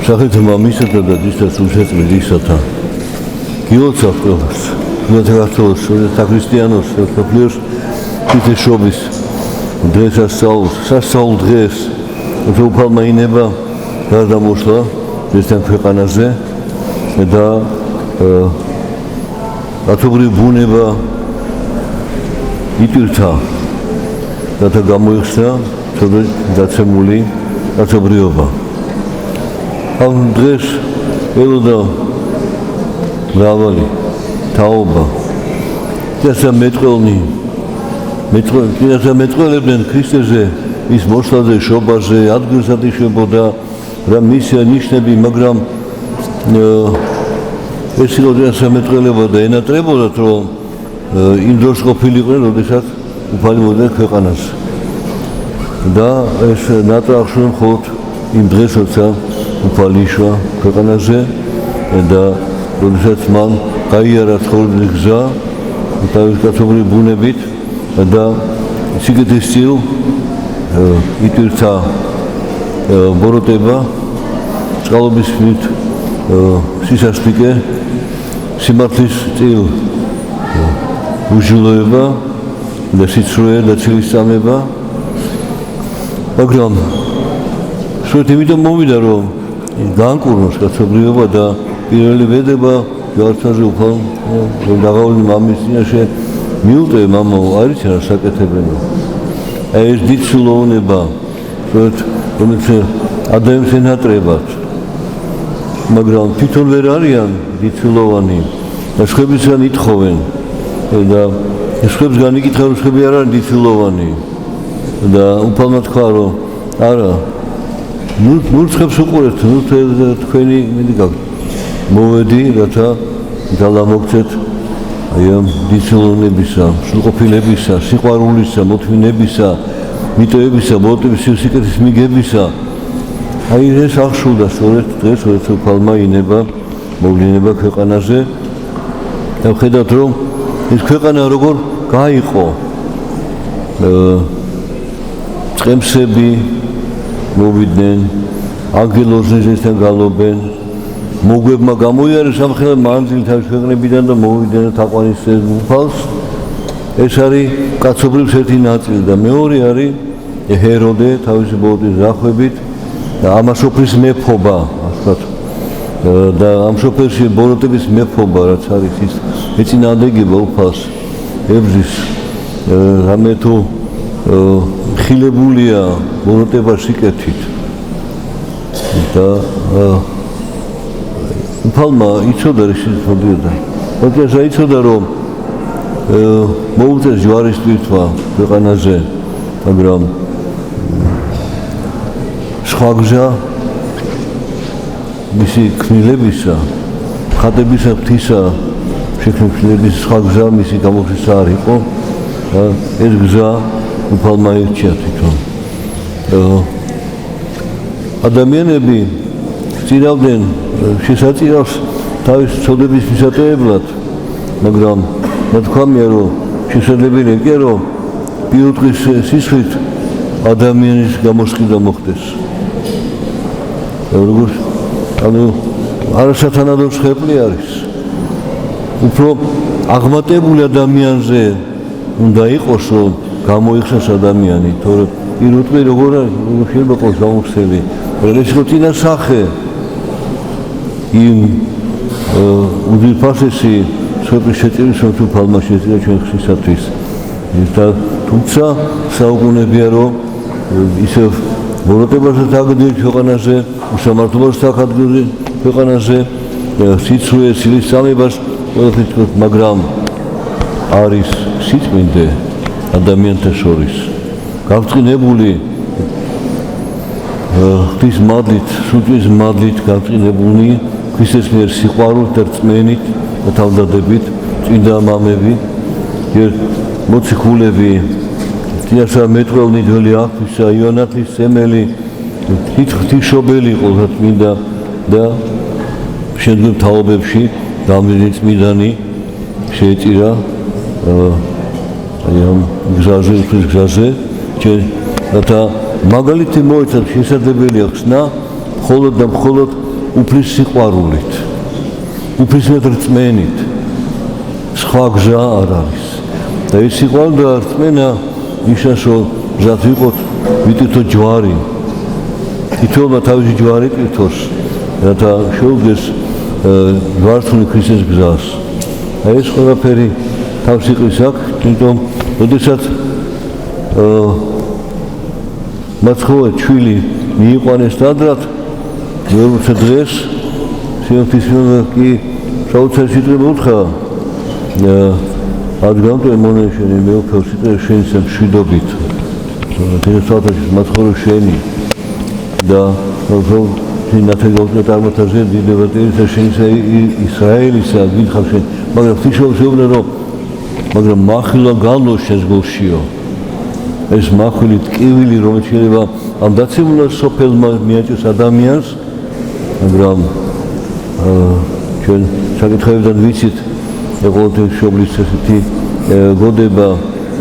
სახეთ მამისათა და დისას უშეწმით ისათა გილოცა ყველას გილოცა ქრისტიანოს საფლიოს ქრისტეშობის დღეს სასწაულ დღეს უფალმა ინება გარდამოსვლა ესთან ქვეყანაზე და ათობრივი ბუნება იტვირთა რათა გამოიხსნა ცოდვე დაცემული ათობრიობა ამ დღეს ელოდა მრავალი თაობა და მეტყველებდნენ ქრისტეზე ის მოსვლაზე შობაზე ადგილსად იშვებოდა რა მისია ნიშნები მაგრამ ეს იყო მეტყველება და ენატრებოდათ რომ იმ დროს ყოფილიყვნენ როდესაც უფალი მოდიოდა ქვეყანაზე და ეს ნატრახშენ მხოლოდ იმ დღეს როცა უფალი იშვა ქვეყანაზე და როდესაც მან გაიარა ცხოვრების გზა თავის კაცობრიო ბუნებით და სიგეთის წილ იტვირთა ბოროტება წყალობის მით სისასტიკე სიმართლის წილ უჟილოება და სიცრუე და ცილისწამება მაგრამ სულ იმიტომ მოვიდა რომ განკურნოს კაცობრიობა და პირველი ვედება ჯვარცაზე უფალ დაღავული მამის წინაშე მიუტე მამო არ იცი რა საკეთებენო ეს დიცულოვნება რომელიც ადამიანს ენატრებათ მაგრამ თვითონ ვერ არიან დიცულოვანი და სხვებისგან ითხოვენ და სხვებისგან იკითხავენ სხვები არ არის დიცულოვანი და უფალმა თქვა რომ არა ნურცხებს უყურებთ თქვენი მოვედი რათა დალამოგცეთ აი ამ დიცულოვნებისა სრულყოფილებისა სიყვარულისა მოთმინებისა მიტოებისა მოტივის სიკეთის მიგებისა აი ეს აღშულდა სწორედ დღეს როცა უფალმა ინება მოვლინება ქვეყანაზე და ხედავთ რომ ეს ქვეყანა როგორ გაიყო წყემსები მოვიდნენ ანგელოზესთან გალობენ მოგვებმა გამოიარეს სამხედრო მანძილი თავის ქვეყნებიდან და მოვიდნენ თაყვანისცემ უფალს ეს არის კაცობრიობის ერთი ნაწილი და მეორე არის ჰეროდე თავისი ბოროტის დახვებით და ამასოფლის მეფობა ასეთ და ამ სოფელში ბოროტების მეფობა რაც არის ის ეწინააღმდეგება უფალს ებრძვის რამე თუ ხილებულია ბოროტება სიკეთით და უფალმა იცოდა რისიც მოდიოდა როდესაც იცოდა რომ მოუწეს ჯვარის ტვირთვა ქვეყანაზე მაგრამ სხვა გზა მისი ქმნილებისა ხატებისა ღვთისა შექმნილების სხვა გზა მისი გამოხსნა არ იყო და ეს გზა უფალმა ირჩია თვითონ ადამიანები სწირავდნენ შესაწირავს თავის ცოდების მისატევებლად მაგრამ ნათქვამია რომ შესაძლებელია კი რომ პირუტყვის სისხლით ადამიანის გამოსყიდა მოხდეს როგორც ანუ არასათანადო ხეპლი არის უფრო აღმატებული ადამიანზე უნდა იყოს რომ გამოიხსნას ადამიანი თორე პირუტყვი როგორ შეიძლება იყოს გამოსხელი ეს იყო წინა სახე იმ უძირფასესი სოფლის შეწირის რომ უფალმა შეწირა ჩვენ ღვთისათვის და თუმცა საუკუნეებია რომ ისევ ბოროტებაზე დაგდილი ქვეყანაზე უსამართლობას დაგდილი ქვეყანაზე სიცრუე სილისწამებას ყველაფერს მაგრამ არის სიწმინდე ადამიანთა შორის გავწყინებული ღვთის მადლით სულწმის მადლით გავწყინებული ქრისტეს მიერ სიყვარულით და რწმენით და თავდადებით წმინდა მამები მოციქულები წინასწარ მეტყველნი ძველი აღთვისა იონათლის სემელი ღვთისმშობელი იყო წმინდა და შემდგომ თაობებში დამდენი წმინდანი შეეწირა აი ამ გზაზე ღვთის გზაზე რათა მაგალითი მოეცათ შესაძლებელია ხსნა მხოლოდ და მხოლოდ უფლის სიყვარულით, უფლის მეტრწმენით, სხვა გზა არ არის. და ეს სიყვარული და რწმენა ნიშნავს, რომ მზად ვიყოთ ვიტირთოთ ჯვარი, თითოეულმა თავისი ჯვარი ტირთოს, რათა შეუდგეს ჯვარცმული ქრისტეს გზას. აი ეს ყველაფერი თავს იყრის აქ, თუმცა როდესაც მაცხოვე ჩვილი მიიყვანეს დადრად, მეურვე დღეს სიამთისმიერ კი საოცარი სიტყვა მოუთხა, ადგამტო ემონეშენი მეუფელ სიტყვა შენისა მშვიდობით. დღესდღეობით მაცხოვე შენი და ნათელავდა წარმართაზე დიდებატერისა შენისა ისრაელისა გითხავ შენ, მაგრამ ღვთისმშობლის ეუბნება რომ მაგრამ მახვილა განლოს შენს გულშიო. ეს მახვილი ტკივილი რომელიც შეიძლება ამ დაცემულ სოფელმა მიაჭოს ადამიანს, მაგრამ ჩვენ საკითხებიდან ვიცით ღვთისმშობლის ესეთი გოდება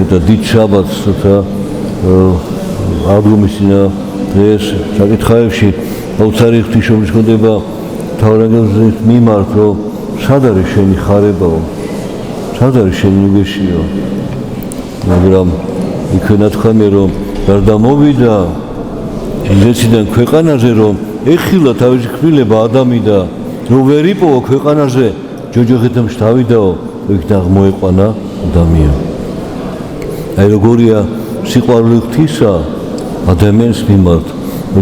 და დიდ შაბათს და აღდგომისინა დღეს საკითხებში აუცარი ღვთისმშობლის გოდება თავრაგაზის მიმართ, რომ სად არის შენი ხარებაო, სად არის შენი უბეშიო, მაგრამ იქნა თქვამე რომ გარდა მოვიდა ინგლისიდან ქვეყანაზე, რომ ეხილა თავისი კბილება ადამი და რომ ვერ იპოვა ქვეყანაზე ჯოჯოხეთამ შთავიდაო, იქ აღმოეყვანა ადამიანი. აი როგორია სიყვარული ღვთისა ადამიანის მიმართ,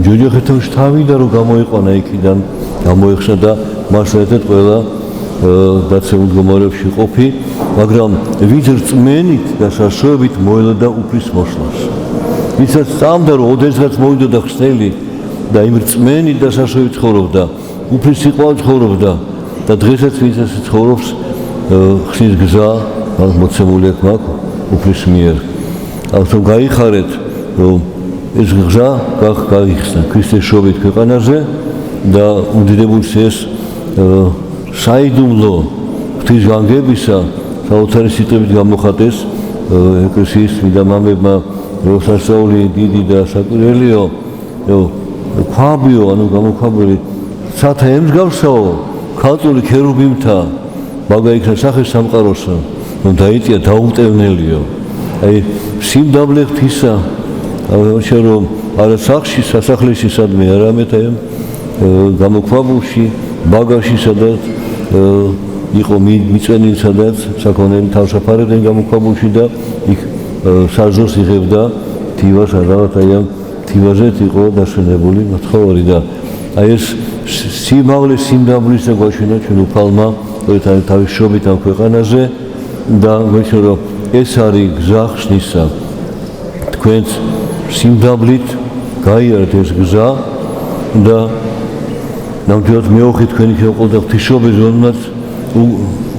ჯოჯოხეთამ შთავიდა რომ გამოეყვანა იქიდან, გამოეხსნა და მას ერთად ყველა დაცემულ მდგომარეობაში ყოფი, მაგრამ ვით რწმენით და სასწრებით მოელოდა უფლის მოსვლას. ვისაც სწამდა რომ ოდესღაც მოვიდოდა ხსნელი და იმ რწმენით და სასწრებით ცხოვრობდა, უფლის სიყვარულით ცხოვრობდა და დღესაც ვისაც ცხოვრობს ხსნის გზა მოცემული აქვს მაგ უფლის მიერ. ამიტომ გაიხარეთ რომ ეს გზა გაიხსნა ქრისტეს შობით ქვეყანაზე და უდიდებულს ეს საიდუმლო ღვთისგანგებისა საოცარი სიტყვით გამოხატეს ეკლესიის წმინდა მამებმა, რომ სასწაული დიდი და საკვირელიო, ქვაბიო, ანუ გამოქვაბული სათა ემსგავსაო ქალწული ქერუბიმთა, მაგა იქნა სახე სამყაროსა, რომ დაიწია დაუმტევნელიო. აი სიმდაბლე ღვთისა, რომ არა სახლში, სასახლეში სადმე, არამედ გამოქვაბულში, ბაგაში, სადაც იყო მიწვენილი, სადაც საქონელი თავსაფარებდნენ გამოქვაბულში და იქ საზოს იღებდა თივას, რაღაც აი ამ თივაზეთ იყო დასვენებული მათხოვარი და აი ეს სიმაღლე სიმდაბლის და გვაჩვენა ჩვენ უფალმა თავის შობით ამ ქვეყანაზე და გვეცნო რომ ეს არის გზა ხსნისა. თქვენც სიმდაბლით გაიარეთ ეს გზა და ნამდვილად მეოხი თქვენი შეყოლდა ღვთისმშობლის რომელმაც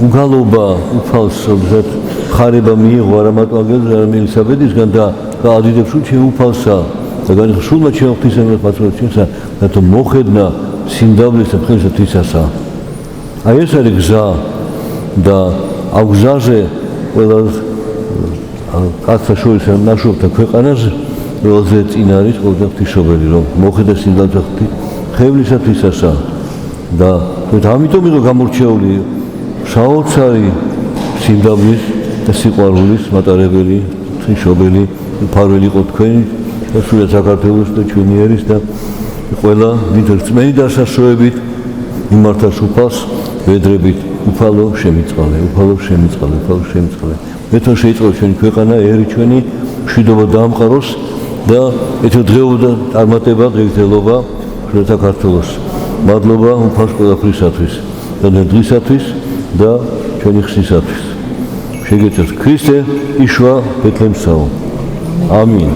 უგალობა უფალს ზედ ხარება მიიღო არა მარტო აგელზე, არამედ ელისაბედისგან და გაადიდებს უჩი უფალსა და განხსულმა ჩემ ღვთისმშობლის მაცხოვრის ჩვენსა და მოხედნა სიმდაბლის და ხელსა თვისასა. აი ეს არის გზა და ამ გზაზე ყველა კაცთა შორის ნაშრომთა ქვეყანაზე ყველაზე წინ არის ყოველდღე ღვთისმშობელი, რომ მოხედა სიმდაბლის ხევლისა თვისასა და ამიტომ იყო გამორჩეული საოცარი სიმდაბლის და სიყვარულის მატარებელი ღვთისმშობელი, მფარველი იყო თქვენი და სულ საქართველოს და ჩვენი ერის და ყველა დიდ რწმენი დასასრულებით მიმართავს უფალს ვედრებით უფალო შემიწყალე, უფალო შემიწყალე, უფალო შემიწყალე. მეთო შეიწყო ჩვენი ქვეყანა, ერი ჩვენი მშვიდობა დაამყაროს და ეთო დღეობა წარმატება, ღირსება საქართველოს. მადლობა უფალს ყველაფრისათვის და დღისათვის და ჩვენი ხსნისათვის. შეგეცათ ქრისტე იშვა ბეთლემსაო. ამინ.